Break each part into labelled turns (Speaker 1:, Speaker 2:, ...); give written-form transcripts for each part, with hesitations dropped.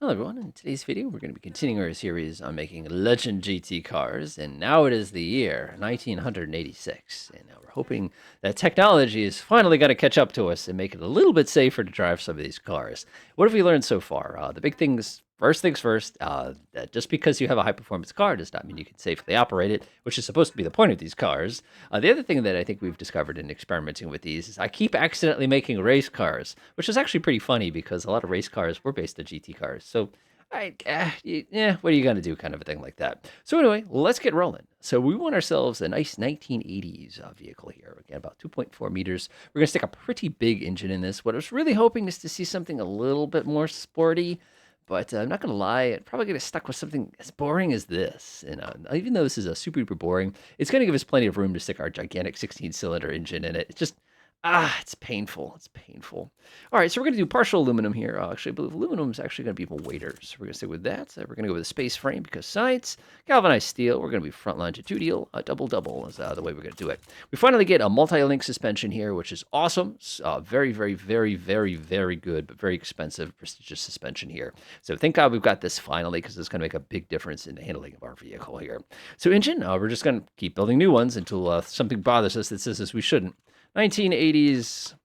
Speaker 1: Hello everyone, in today's video we're going to be continuing our series on making Legend GT cars, and now it is the year 1986, and now we're hoping that technology is finally going to catch up to us and make it a little bit safer to drive some of these cars. What have we learned so far? The big things first, that just because you have a high-performance car does not mean you can safely operate it, which is supposed to be the point of these cars. The other thing that I think we've discovered in experimenting with these is I keep accidentally making race cars, which is actually pretty funny because a lot of race cars were based on GT cars. So, what are you going to do kind of a thing like that? So anyway, let's get rolling. So we want ourselves a nice 1980s vehicle here. Again, about 2.4 meters. We're going to stick a pretty big engine in this. What I was really hoping is to see something a little bit more sporty. But I'm not going to lie, I'm probably going to stuck with something as boring as this. And even though this is a super duper boring, it's going to give us plenty of room to stick our gigantic 16-cylinder engine in it. It's just, it's painful. It's painful. All right, so we're going to do partial aluminum here. Actually, I believe aluminum is actually going to be weighter. So we're going to stick with that. We're going to go with a space frame because science. Galvanized steel, we're going to be front longitudinal. Double is the way we're going to do it. We finally get a multi-link suspension here, which is awesome. Very, very, very, very, very good, but very expensive, prestigious suspension here. So thank God we've got this finally because it's going to make a big difference in the handling of our vehicle here. So engine, we're just going to keep building new ones until something bothers us that says we shouldn't. 1980s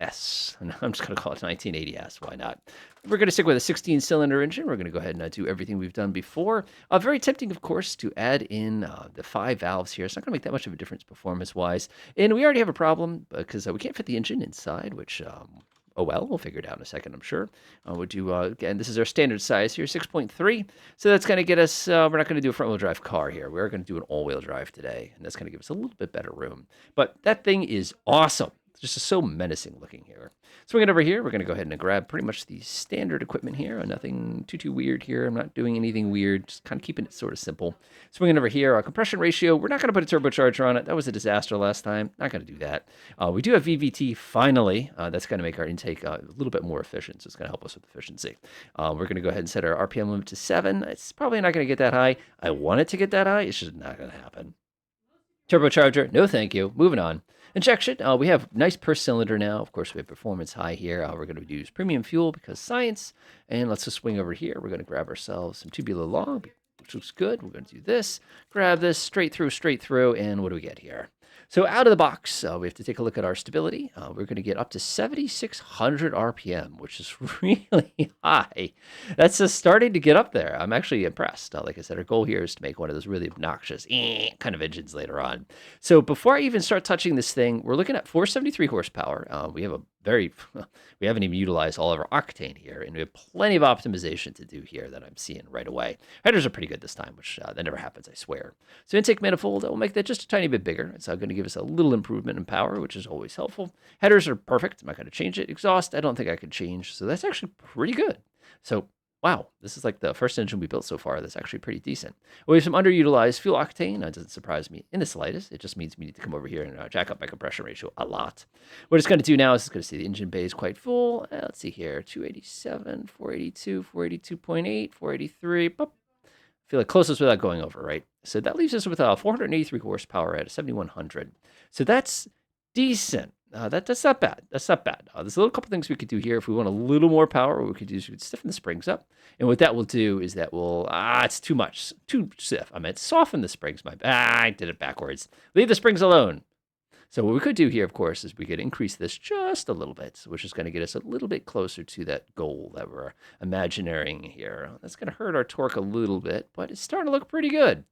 Speaker 1: S. And I'm just going to call it 1980S. Why not? We're going to stick with a 16-cylinder engine. We're going to go ahead and do everything we've done before. Very tempting, of course, to add in the 5 valves here. It's not going to make that much of a difference performance-wise. And we already have a problem because we can't fit the engine inside, which... oh well, we'll figure it out in a second, I'm sure. We'll do, again, this is our standard size here, 6.3. So that's going to get us, we're not going to do a front-wheel drive car here. We're going to do an all-wheel drive today, and that's going to give us a little bit better room. But that thing is awesome. It's just so menacing looking here. Swinging over here, we're going to go ahead and grab pretty much the standard equipment here. Nothing too weird here. I'm not doing anything weird, just kind of keeping it sort of simple. Swinging over here, our compression ratio, we're not going to put a turbocharger on it. That was a disaster last time. Not going to do that. We do have VVT finally. That's going to make our intake a little bit more efficient, so it's going to help us with efficiency. We're going to go ahead and set our RPM limit to 7. It's probably not going to get that high. I want it to get that high. It's just not going to happen. Turbocharger, no thank you. Moving on. Injection, we have nice per cylinder now. Of course, we have performance high here. We're going to use premium fuel because science. And let's just swing over here. We're going to grab ourselves some tubular long, which looks good. We're going to do this, grab this, straight through, and what do we get here? So out of the box, we have to take a look at our stability. We're going to get up to 7,600 RPM, which is really high. That's just starting to get up there. I'm actually impressed. Like I said, our goal here is to make one of those really obnoxious kind of engines later on. So before I even start touching this thing, we're looking at 473 horsepower. We have a we haven't even utilized all of our octane here, and we have plenty of optimization to do here that I'm seeing right away. Headers are pretty good this time, which that never happens, I swear. So intake manifold, we'll make that just a tiny bit bigger. It's going to give us a little improvement in power, which is always helpful. Headers are perfect. I'm not going to change it. Exhaust, I don't think I could change, so that's actually pretty good. So wow, this is like the first engine we built so far that's actually pretty decent. We have some underutilized fuel octane. That doesn't surprise me in the slightest. It just means we need to come over here and jack up my compression ratio a lot. What it's going to do now is it's going to see the engine bay is quite full. Let's see here, 287, 482, 482.8, 483. Boop. I feel like closest without going over, right? So that leaves us with 483 horsepower at 7,100. So that's decent. That's not bad. That's not bad. There's a little couple things we could do here. If we want a little more power, what we could do is we could stiffen the springs up. And what that will do is that will, it's too much, too stiff. I meant soften the springs. I did it backwards. Leave the springs alone. So what we could do here, of course, is we could increase this just a little bit, which is going to get us a little bit closer to that goal that we're imagining here. That's going to hurt our torque a little bit, but it's starting to look pretty good.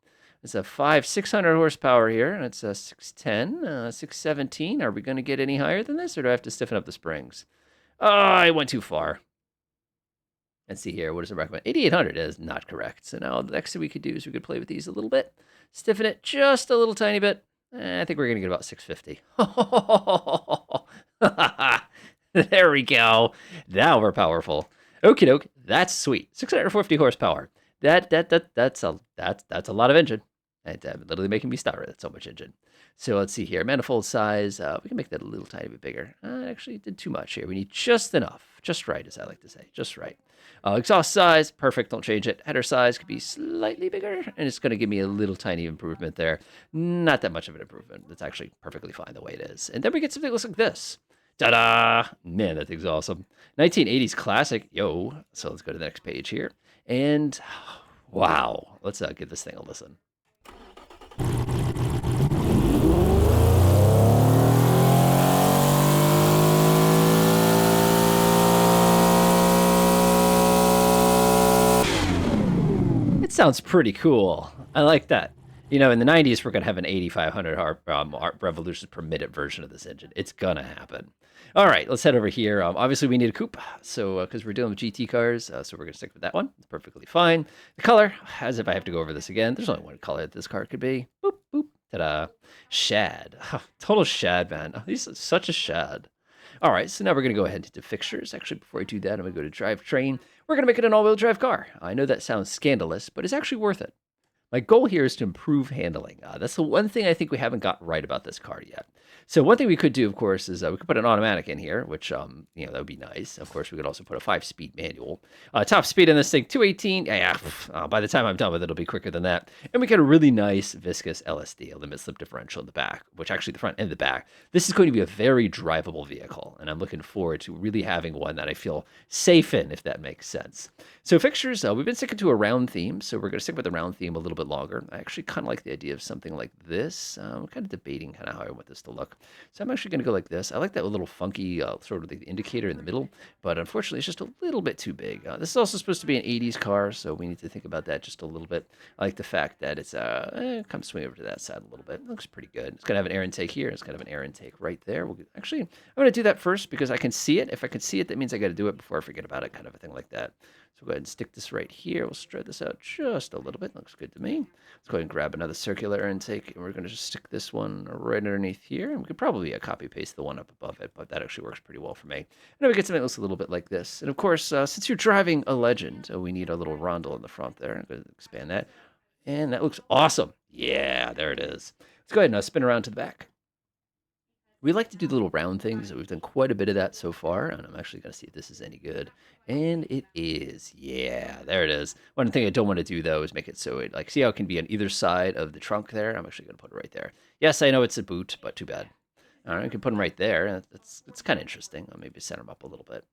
Speaker 1: It's a 600 horsepower here, and it's a 610, 617. Are we going to get any higher than this, or do I have to stiffen up the springs? Oh, I went too far. Let's see here. What does it recommend? 8,800 is not correct. So now the next thing we could do is we could play with these a little bit, stiffen it just a little tiny bit. I think we're going to get about 650. There we go. Now we're powerful. Okie doke. That's sweet. 650 horsepower. That's a lot of engine. It's literally making me stutter. That's so much engine. So let's see here. Manifold size. We can make that a little tiny bit bigger. Actually, did too much here. We need just enough. Just right, as I like to say. Just right. Exhaust size. Perfect. Don't change it. Header size could be slightly bigger. And it's going to give me a little tiny improvement there. Not that much of an improvement. That's actually perfectly fine the way it is. And then we get something that looks like this. Ta-da! Man, that thing's awesome. 1980s classic. Yo. So let's go to the next page here. And wow. Let's give this thing a listen. It sounds pretty cool. I like that. You know, in the 90s, we're going to have an 8,500 revolutions per minute version of this engine. It's going to happen. All right, let's head over here. Obviously, we need a coupe, so because we're dealing with GT cars, so we're going to stick with that one. It's perfectly fine. The color, as if I have to go over this again, there's only one color that this car could be. Boop, boop, ta-da. Shad. Total shad, man. Oh, he's such a shad. All right, so now we're going to go ahead into fixtures. Actually, before I do that, I'm going to go to drivetrain. We're going to make it an all-wheel drive car. I know that sounds scandalous, but it's actually worth it. My goal here is to improve handling. That's the one thing I think we haven't got right about this car yet. So one thing we could do, of course, is we could put an automatic in here, which, you know, that would be nice. Of course, we could also put a 5-speed manual. Top speed in this thing, 218. Yeah, by the time I'm done with it, it'll be quicker than that. And we get a really nice viscous LSD, a limit slip differential in the back, which actually the front and the back. This is going to be a very drivable vehicle, and I'm looking forward to really having one that I feel safe in, if that makes sense. So fixtures, we've been sticking to a round theme, so we're going to stick with the round theme a little bit longer. I actually kind of like the idea of something like this. I'm kind of debating kind of how I want this to look. So I'm actually going to go like this. I like that little funky sort of the indicator in the middle, but unfortunately it's just a little bit too big. This is also supposed to be an 80s car, so we need to think about that just a little bit. I like the fact that it's, come swing over to that side a little bit. It looks pretty good. It's going to have an air intake here. It's going to have an air intake right there. Actually, I'm going to do that first because I can see it. If I can see it, that means I got to do it before I forget about it, kind of a thing like that. So go ahead and stick this right here. We'll spread this out just a little bit. Looks good to me. Let's go ahead and grab another circular air intake, and we're going to just stick this one right underneath here. And we could probably copy paste the one up above it, but that actually works pretty well for me. And then we get something that looks a little bit like this. And of course, since you're driving a Legend, we need a little rondel in the front there. I'm going to expand that. And that looks awesome. Yeah, there it is. Let's go ahead and spin around to the back. We like to do the little round things. We've done quite a bit of that so far, and I'm actually going to see if this is any good. And it is. Yeah, there it is. One thing I don't want to do, though, is make it so it, like, see how it can be on either side of the trunk there? I'm actually going to put it right there. Yes, I know it's a boot, but too bad. All right, I can put them right there. It's kind of interesting. I'll maybe center them up a little bit.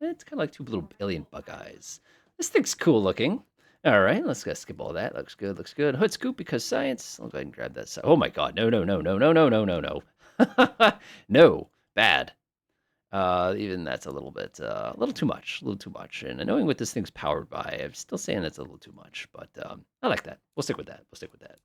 Speaker 1: It's kind of like two little alien bug eyes. This thing's cool looking. All right, let's go skip all that. Looks good, looks good. Hood scoop because science. I'll go ahead and grab that. Oh my God, no, no, no, no, no, no, no, no, no. No, bad. Even that's a little too much, a little too much. And knowing what this thing's powered by, I'm still saying that's a little too much, but I like that. We'll stick with that. We'll stick with that.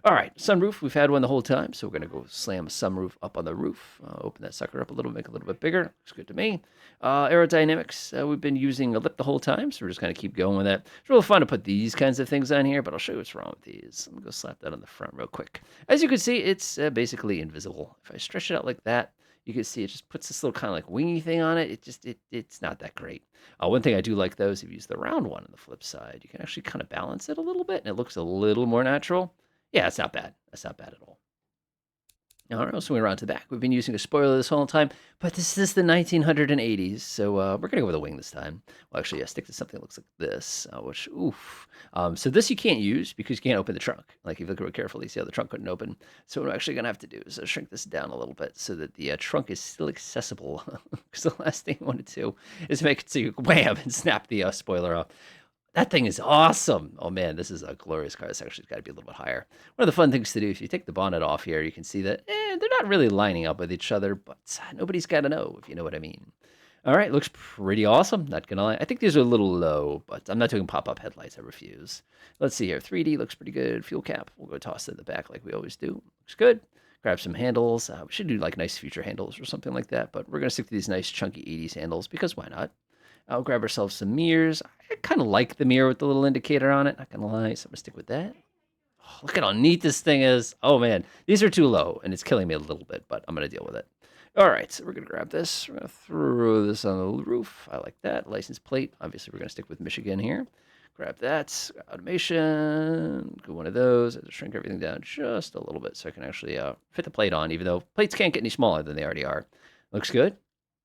Speaker 1: All right, sunroof. We've had one the whole time, so we're gonna go slam a sunroof up on the roof. Open that sucker up a little, make it a little bit bigger. Looks good to me. Aerodynamics. We've been using a lip the whole time, so we're just gonna keep going with that. It's real fun to put these kinds of things on here, but I'll show you what's wrong with these. I'm gonna go slap that on the front real quick. As you can see, it's basically invisible. If I stretch it out like that, you can see it just puts this little kind of like wingy thing on it. It's not that great. One thing I do like though is if you use the round one on the flip side, you can actually kind of balance it a little bit, and it looks a little more natural. Yeah, it's not bad. That's not bad at all. All right, so we're around to the back. We've been using a spoiler this whole time, but this is the 1980s, so we're going to go with a wing this time. Well, actually, yeah, stick to something that looks like this, which, oof. So this you can't use because you can't open the trunk. Like, if you look real carefully, see how the trunk couldn't open. So what I'm actually going to have to do is shrink this down a little bit so that the trunk is still accessible. Because the last thing I want to do is make it so you wham and snap the spoiler off. That thing is awesome. Oh man, this is a glorious car. This actually has got to be a little bit higher. One of the fun things to do, if you take the bonnet off here, you can see that they're not really lining up with each other, but nobody's got to know, if you know what I mean. All right, looks pretty awesome. Not gonna lie. I think these are a little low, but I'm not doing pop-up headlights. I refuse. Let's see here. 3D looks pretty good. Fuel cap. We'll go toss it in the back like we always do. Looks good. Grab some handles. We should do like nice future handles or something like that, but we're going to stick to these nice chunky 80s handles because why not? I'll grab ourselves some mirrors. I kind of like the mirror with the little indicator on it. Not gonna lie, so I'm gonna stick with that. Oh, look at how neat this thing is. Oh man, these are too low, and it's killing me a little bit, but I'm gonna deal with it. All right, so we're gonna grab this. We're gonna throw this on the roof. I like that. License plate. Obviously, we're gonna stick with Michigan here. Grab that. Automation. Go one of those. I have to shrink everything down just a little bit so I can actually fit the plate on, even though plates can't get any smaller than they already are. Looks good.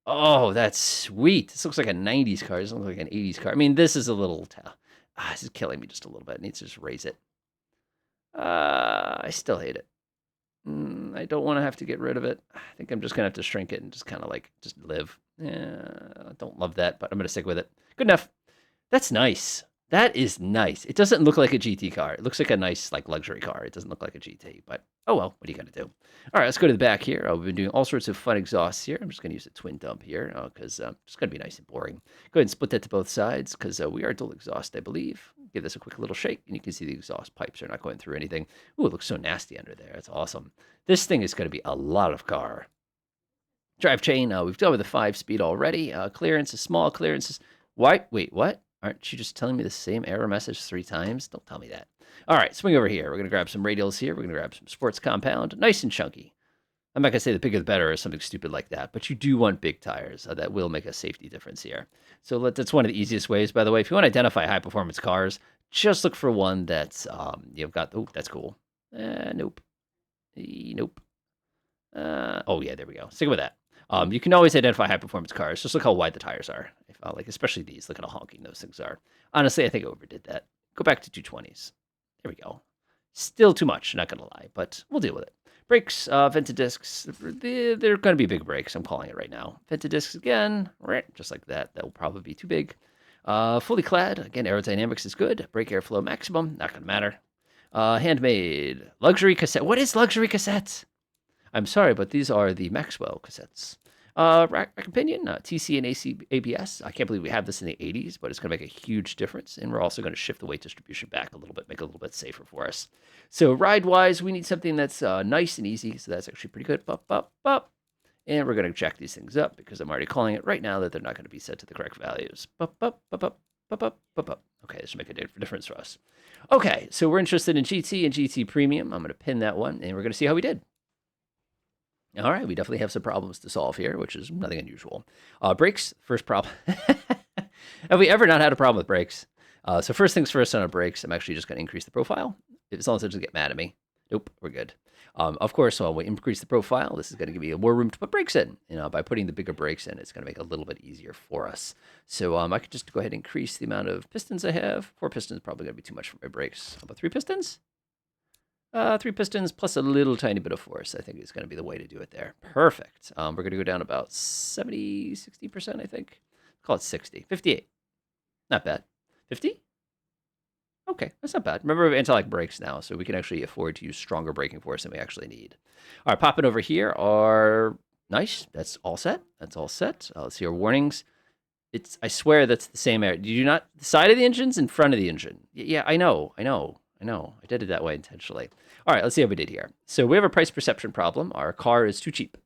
Speaker 1: Oh, that's sweet. This looks like a 90s car. This looks like an 80s car. I mean, this is a little... this is killing me just a little bit. I need to just raise it. I still hate it. I don't want to have to get rid of it. I think I'm just going to have to shrink it and just kind of like, just live. Yeah, I don't love that, but I'm going to stick with it. Good enough. That's nice. That is nice. It doesn't look like a GT car. It looks like a nice, like, luxury car. It doesn't look like a GT, but oh well, what are you going to do? All right, let's go to the back here. We've been doing all sorts of fun exhausts here. I'm just going to use a twin dump here because it's going to be nice and boring. Go ahead and split that to both sides because we are dual exhaust, I believe. Give this a quick little shake, and you can see the exhaust pipes are not going through anything. Ooh, it looks so nasty under there. That's awesome. This thing is going to be a lot of car. Drive chain, we've done with the 5-speed already. Clearance is small. Clearance is... Why? Wait, what? Aren't you just telling me the same error message 3 times? Don't tell me that. All right, swing over here. We're going to grab some radials here. We're going to grab some sports compound. Nice and chunky. I'm not going to say the bigger the better or something stupid like that, but you do want big tires. That will make a safety difference here. So that's one of the easiest ways, by the way. If you want to identify high-performance cars, just look for one that's, you've got... Oh, that's cool. Nope. Nope. Oh, yeah, there we go. Stick with that. You can always identify high-performance cars. Just look how wide the tires are. Like, especially these. Look at how honking those things are. Honestly, I think I overdid that. Go back to 220s. There we go. Still too much, not going to lie, but we'll deal with it. Brakes, vented discs. They're going to be big brakes. I'm calling it right now. Vented discs again. Just like that. That will probably be too big. Fully clad. Again, aerodynamics is good. Brake airflow maximum. Not going to matter. Handmade. Luxury cassette. What is luxury cassettes? I'm sorry, but these are the Maxwell cassettes. Rack opinion, TC and AC ABS. I can't believe we have this in the 80s, but it's going to make a huge difference. And we're also going to shift the weight distribution back a little bit, make it a little bit safer for us. So ride-wise, we need something that's nice and easy. So that's actually pretty good. Bup, bup, bup. And we're going to jack these things up because I'm already calling it right now that they're not going to be set to the correct values. Bup, bup, bup, bup, bup, bup, bup, bup. Okay, this should make a difference for us. Okay, so we're interested in GT and GT Premium. I'm going to pin that one, and we're going to see how we did. All right, we definitely have some problems to solve here, which is nothing unusual. Brakes, first problem. Have we ever not had a problem with brakes? So first things first on our brakes, I'm actually just going to increase the profile. As long as it doesn't get mad at me. Nope, we're good. Of course, when we increase the profile, this is going to give you more room to put brakes in. By putting the bigger brakes in, it's going to make it a little bit easier for us. So I could just go ahead and increase the amount of pistons I have. 4 pistons is probably going to be too much for my brakes. How about 3 pistons? 3 pistons plus a little tiny bit of force, I think is going to be the way to do it there. Perfect. We're going to go down about 70, 60%, I think. Call it 60. 58. Not bad. 50? Okay, that's not bad. Remember, we have anti-lock brakes now, so we can actually afford to use stronger braking force than we actually need. All right, popping over here are... Nice. That's all set. That's all set. Let's see our warnings. I swear that's the same area. Did you not... The side of the engine's in front of the engine. Yeah, I know. I did it that way intentionally. All right, let's see how we did here. So we have a price perception problem. Our car is too cheap.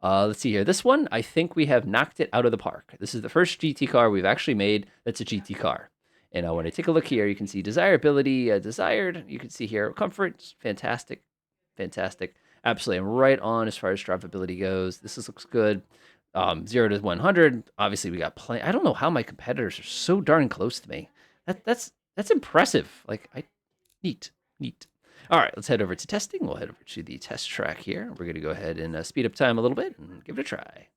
Speaker 1: Let's see here. This one, I think we have knocked it out of the park. This is the first GT car we've actually made that's a GT car. And when I take a look here, you can see desirability, desired. You can see here comfort, fantastic, fantastic. Absolutely, I'm right on as far as drivability goes. Looks good. 0 to 100. Obviously, we got plenty. I don't know how my competitors are so darn close to me. That's impressive. Neat. All right, let's head over to testing. We'll head over to the test track here. We're going to go ahead and speed up time a little bit and give it a try.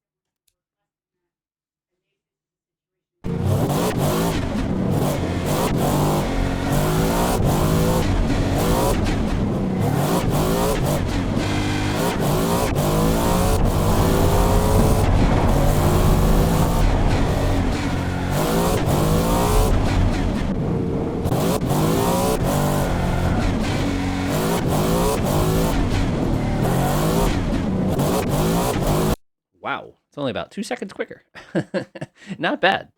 Speaker 1: Wow, it's only about 2 seconds quicker. Not bad.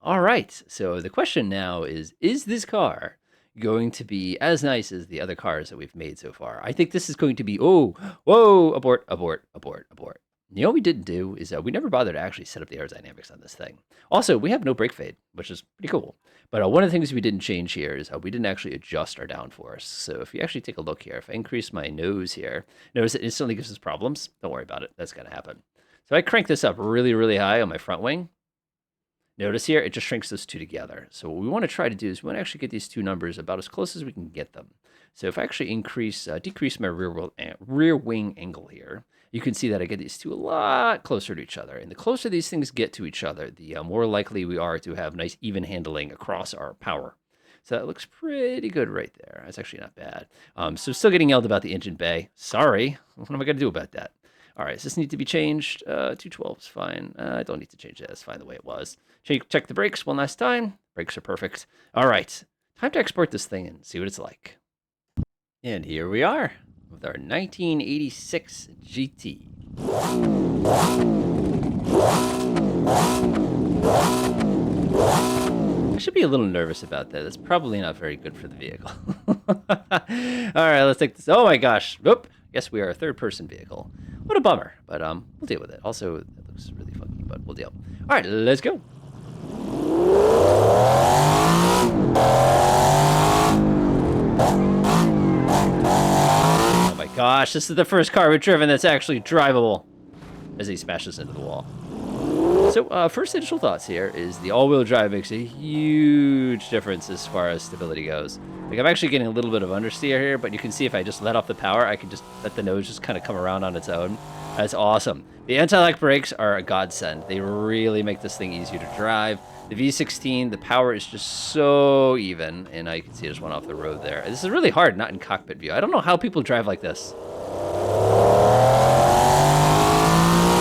Speaker 1: All right, so the question now is this car going to be as nice as the other cars that we've made so far? I think this is going to be, abort. You know what we didn't do is we never bothered to actually set up the aerodynamics on this thing. Also, we have no brake fade, which is pretty cool. But one of the things we didn't change here is we didn't actually adjust our downforce. So if you actually take a look here, if I increase my nose here, notice it instantly gives us problems. Don't worry about it. That's going to happen. So I crank this up really, really high on my front wing. Notice here, it just shrinks those two together. So what we want to try to do is we want to actually get these two numbers about as close as we can get them. So if I actually decrease my rear wing angle here, you can see that I get these two a lot closer to each other. And the closer these things get to each other, the more likely we are to have nice even handling across our power. So that looks pretty good right there. That's actually not bad. So still getting yelled about the engine bay. Sorry. What am I going to do about that? All right, does this need to be changed? 212 is fine. I don't need to change that. It's fine the way it was. Check the brakes one last time. Brakes are perfect. All right, time to export this thing and see what it's like. And here we are with our 1986 GT. I should be a little nervous about that. That's probably not very good for the vehicle. All right, let's take this. Oh my gosh. Oop. Guess we are a third-person vehicle. What a bummer, but we'll deal with it. Also, it looks really funky, but we'll deal. All right, let's go. Oh my gosh, this is the first car we've driven that's actually drivable as he smashes into the wall. So, first initial thoughts here is the all-wheel drive makes a huge difference as far as stability goes. Like, I'm actually getting a little bit of understeer here, but you can see if I just let off the power, I can just let the nose just kind of come around on its own. That's awesome. The anti-lock brakes are a godsend. They really make this thing easier to drive. The V16, the power is just so even, and I can see it just went off the road there. This is really hard, not in cockpit view. I don't know how people drive like this.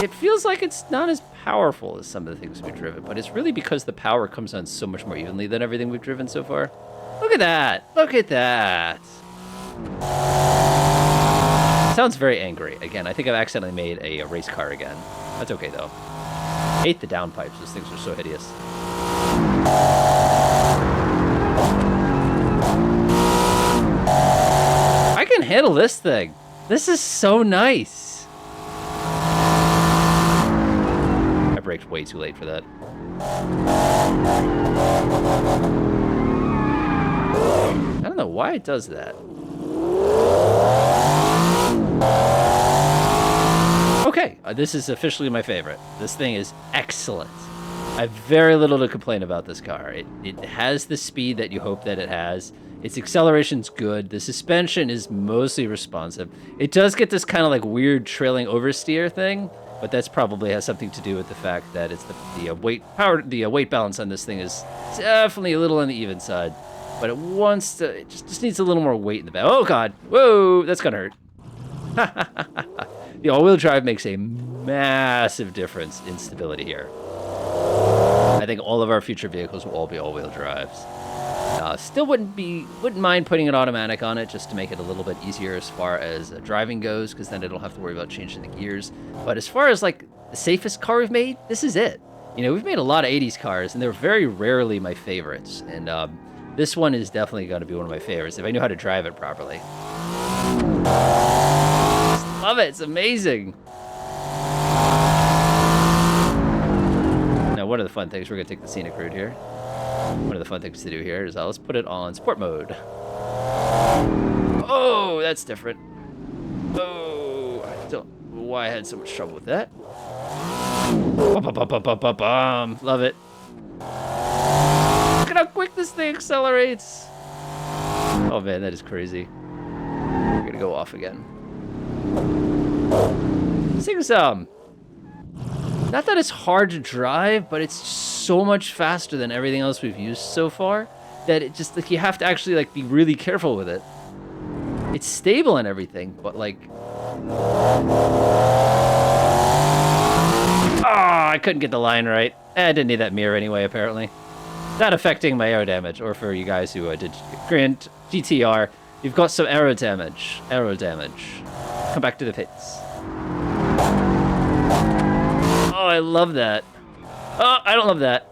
Speaker 1: It feels like it's not as powerful as some of the things we've driven, but it's really because the power comes on so much more evenly than everything we've driven so far. Look at that! Look at that! Sounds very angry. Again, I think I've accidentally made a race car again. That's okay, though. I hate the downpipes. Those things are so hideous. I can handle this thing. This is so nice. I braked way too late for that. I don't know why it does that. Okay, this is officially my favorite. This thing is excellent. I have very little to complain about this car. It has the speed that you hope that it has. Its acceleration's good. The suspension is mostly responsive. It does get this kind of like weird trailing oversteer thing, but that's probably has something to do with the fact that it's the weight balance on this thing is definitely a little on the even side. But it wants to, it just needs a little more weight in the back. Oh God, whoa, that's gonna hurt. The all-wheel drive makes a massive difference in stability here. I think all of our future vehicles will all be all-wheel drives. Still wouldn't mind putting an automatic on it just to make it a little bit easier as far as driving goes, because then I don't have to worry about changing the gears. But as far as like the safest car we've made, this is it. You know, we've made a lot of 80s cars, and they're very rarely my favorites. And this one is definitely going to be one of my favorites if I knew how to drive it properly. Just love it. It's amazing. Now, one of the fun things, we're going to take the scenic route here. One of the fun things to do here is let's put it on sport mode. Oh, that's different. Oh, I don't know why I had so much trouble with that. Love it. Look at how quick this thing accelerates. Oh man, that is crazy. We're gonna go off again. This thing's not that it's hard to drive, but it's so much faster than everything else we've used so far that it just like you have to actually like be really careful with it. It's stable and everything, but like I couldn't get the line right. I didn't need that mirror anyway, apparently. Not affecting my aero damage, or for you guys who did Grand GTR, you've got some aero damage. Aero damage. Come back to the pits. Oh, I love that. Oh, I don't love that.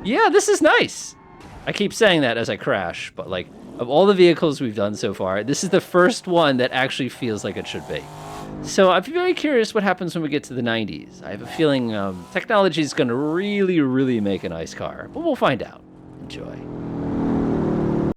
Speaker 1: Yeah, this is nice. I keep saying that as I crash, but like, of all the vehicles we've done so far, this is the first one that actually feels like it should be. So I'm very curious what happens when we get to the 90s. I have a feeling technology is going to really, really make a nice car, but we'll find out. Enjoy.